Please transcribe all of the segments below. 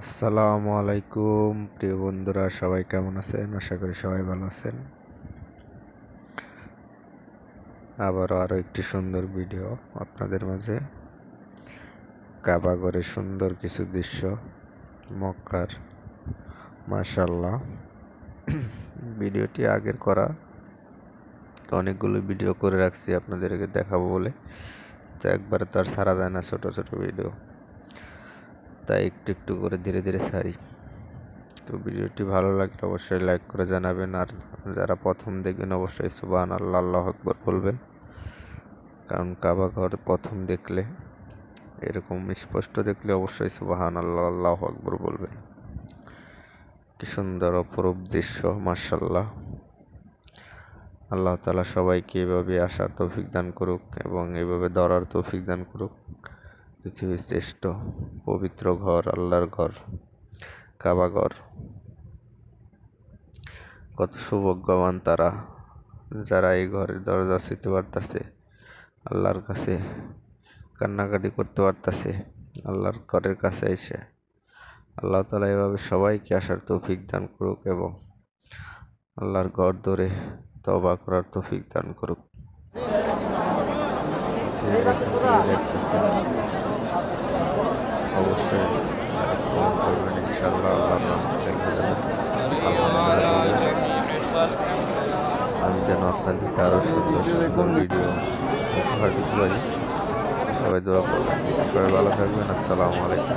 আসসালামু আলাইকুম প্রিয় বন্ধুরা, সবাই কেমন আছেন? আশা করি সবাই ভালো আছেন। আরও একটি সুন্দর ভিডিও আপনাদের মাঝে। কাবা ঘরের সুন্দর কিছু দৃশ্য, মক্কার, মাশাআল্লাহ। ভিডিওটি আগের করা, তো অনেকগুলো ভিডিও করে রাখছি আপনাদেরকে দেখাবো বলে, তো একবারে তো আর ছাড়া যায় না ছোট ছোট ভিডিও, তাই একটু একটু করে ধীরে ধীরে ছাড়ি। তো ভিডিওটি ভালো লাগলে অবশ্যই লাইক করে জানাবেন, আর যারা প্রথম দেখবেন অবশ্যই সুবহানাল্লাহ, আল্লাহু আকবার বলবেন, কারণ কাবা ঘর প্রথম দেখলে, এরকম স্পষ্ট দেখলে অবশ্যই সুবহানাল্লাহ, আল্লাহু আকবার বলবেন। কি সুন্দর অপরূপ দৃশ্য, মাশাআল্লাহ। আল্লাহ তাআলা সবাইকে এভাবে আসার তৌফিক দান করুক এবং এভাবে ধরার তৌফিক দান করুক। পৃথিবীর শ্রেষ্ঠ পবিত্র ঘর, আল্লাহর ঘর, কাবা ঘর। কত সৌভাগ্যবান তারা, যারা এই ঘরের দরজা ছুঁতে পারতেছে, আল্লাহর কাছে কান্নাকাটি করতে পারতেছে, আল্লাহর ঘরের কাছে এসে। আল্লাহ তাআলা এভাবে সবাইকে আসার তৌফিক দান করুক এবং আল্লাহর ঘর ধরে তওবা করার তৌফিক দান করুক। অবশ্যই লাইক কমেন্ট করবেন, ইনশাআল্লাহ আল্লাহর নাম আমি যেন আপনাদেরকে আরও সুন্দর সুন্দর ভিডিও উপহার দিতে পারি। সবাই দোয়া করবেন, সবাই ভালো থাকবেন। আসসালামু আলাইকুম।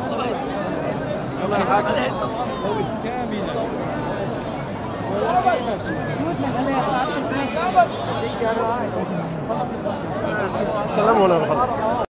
السلام عليكم.